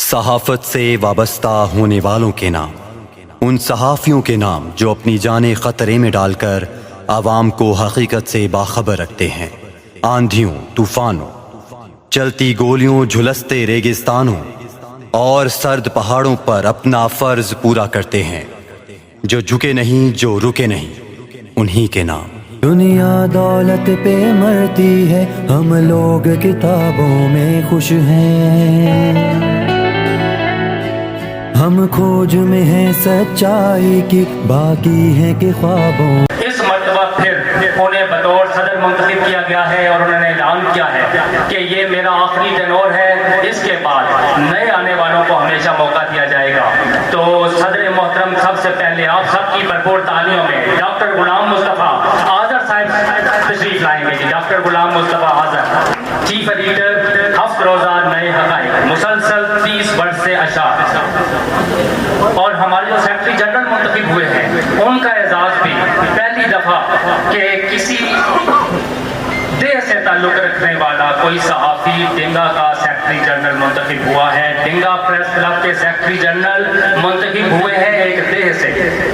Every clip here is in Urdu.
صحافت سے وابستہ ہونے والوں کے نام، ان صحافیوں کے نام جو اپنی جانیں خطرے میں ڈال کر عوام کو حقیقت سے باخبر رکھتے ہیں۔ آندھیوں، طوفانوں، چلتی گولیوں، جھلستے ریگستانوں اور سرد پہاڑوں پر اپنا فرض پورا کرتے ہیں، جو جھکے نہیں، جو رکے نہیں، انہی کے نام۔ دنیا دولت پہ مرتی ہے، ہم لوگ کتابوں میں خوش ہیں، ہم کھوج میں ہیں سچائی کی، باقی ہے کہ خوابوں۔ اس مرتبہ پھر انہیں بطور صدر منتخب کیا گیا ہے اور انہوں نے اعلان کیا ہے کہ یہ میرا آخری ٹینور ہے، اس کے بعد نئے آنے والوں کو ہمیشہ موقع دیا جائے گا۔ تو صدر محترم سب سے پہلے آپ سب کی بھرپور تالیوں میں ڈاکٹر غلام مصطفیٰ آذر صاحب تشریف لائیں گے۔ Doctor Ghulam Mustafa Azar, chief editor, ہفت روزہ نئے حقائق، مسلسل 30 برس سے اشعار، اور ہمارے جو سیکرٹری جنرل منتخب ہوئے ہیں ان کا اعزاز بھی پہلی دفعہ کہ کسی دیہ سے تعلق رکھنے والا کوئی صحافی ڈنگا کا سیکرٹری جنرل منتخب ہوا ہے۔ ڈنگا پریس کلب کے سیکرٹری جنرل منتخب ہوئے ہیں ایک دیہ سے۔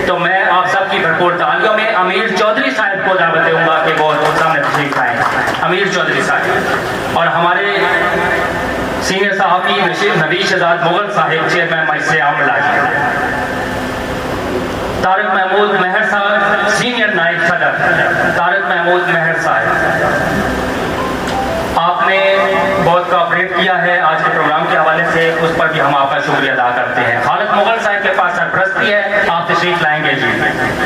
تو میں آپ سب کی بھرپور تالیوں میں امیر چودھری صاحب کو دعوت دوں گا کہ وہ سامنے تشریف لائیں۔ امیر چودھری صاحب، اور ہمارے سینئر صحافی نویش شہزاد مغل صاحب، چیئرمین مجلس عاملہ، طارق محمود مہر صاحب، سینئر نائب صدر، طارق محمود مہر صاحب، آپ نے بہت کوآپریٹ کیا ہے آج کے پروگرام کے حوالے سے، اس پر بھی ہم آپ کا شکریہ ادا کرتے ہیں۔ خالد مغل صاحب کے پاس سرپرستی ہے، آپ تشریف لائیں گے جی۔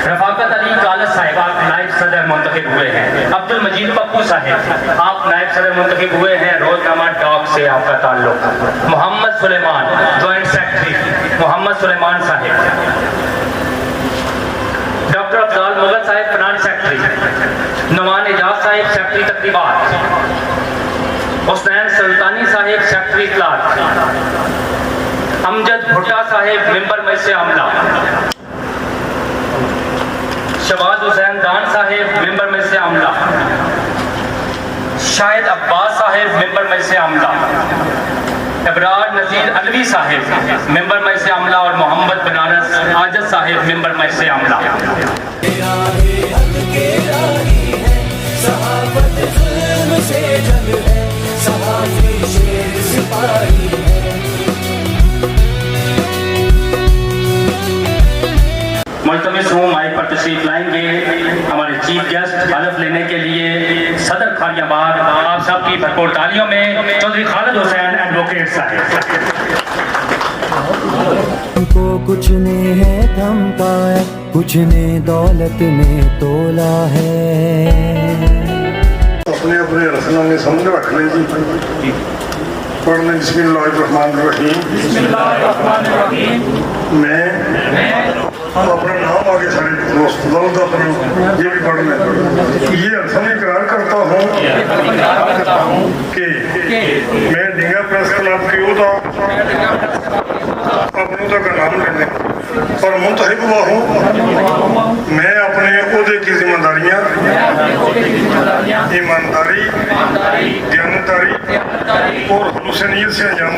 رفاقت علی کالج صاحب، آپ نائب صدر منتخب ہوئے ہیں۔ عبد المجید پپو صاحب، آپ نائب صدر منتخب ہوئے ہیں، روزنامہ ڈاک سے آپ کا تعلق۔ محمد سلیمان، جوائنٹ سیکرٹری، محمد سلیمان صاحب۔ ڈاکٹر افضال مغل صاحب، فنانس سیکرٹری۔ نعمان اعجاز صاحب، سیکرٹری تقریبات۔ حسنین سلطانی صاحب، سیکرٹری اطلاعات۔ امجد بھٹا صاحب، ممبر مجلس عاملہ۔ شہباز حسین دان صاحب، ممبر مجلس عاملہ۔ شاہد عباس صاحب، ممبر مجلس عاملہ۔ ابرار نذیر علوی صاحب، ممبر مجلس عاملہ، اور محمد بنارس عاجز صاحب، ممبر مجلس عاملہ۔ ملتمس ہوں مائک پر تشریف لائیں گے ہمارے چیف گیسٹ حلف لینے کے لیے صدر خاریہ آباد، آپ سب کی بھرپور تالیوں میں چودھری خالد حسین ایڈوکیٹ صاحب۔ کو کچھ نے ہے تھمکا ہے، کچھ نے دولت میں تولا ہے۔ اپنے اپنے رسنا میں سمجھ رکھ لیں جی، پڑھ لیں بسم اللہ الرحمن الرحیم۔ بسم اللہ الرحمن الرحیم۔ میں اپنا نام آگے سارے دوست دولت اپنا یہ بھی پڑھ لیں۔ یہ الفاظ اقرار کرتا ہوں کہ میں ڈنگا پریس کلب کی عہدہ اپنے عہدہ کا نام لینے اور منتخب ہوا ہوں۔ میں اپنے عہدے کی ذمہ داریاں ایمانداری، دیانتداری اور خلوص نیت سے انجام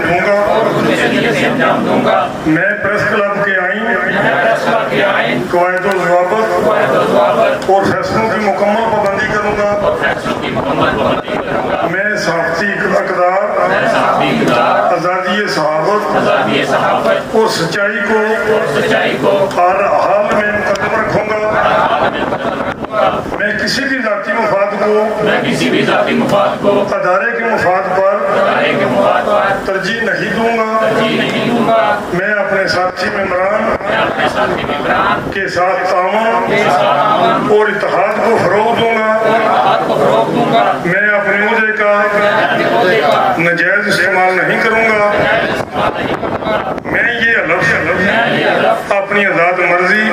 دوں گا۔ میں پریس کلب کے آئین، قواعد و ضوابط اور فیصلوں کی مکمل پابندی کروں گا۔ میں صحافتی اقدار، آزادی صحافت اور سچائی کو ہر حال میں مقدم رکھوں گا۔ میں کسی بھی ذاتی مفاد کو ادارے کے مفاد پر ترجیح نہیں دوں گا۔ میں اپنے ساتھی ممبران کے ساتھ تعاون اور اتحاد کو فروغ دوں گا۔ میں اپنے عہدے کا ناجائز استعمال نہیں کروں گا۔ میں یہ حلف اپنی آزاد مرضی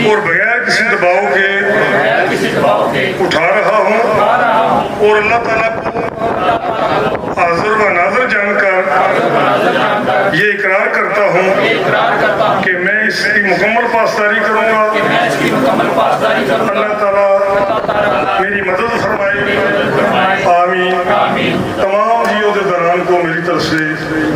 اور بغیر کسی دباؤ کے اٹھا رہا ہوں، اور اللہ تعالیٰ کو حاضر و ناظر جان کر یہ اقرار کرتا ہوں کہ میں اس کی مکمل پاسداری کروں گا۔ اللہ تعالیٰ میری مدد فرمائے، آمین۔ تمام عہدیداران کو میری طرف سے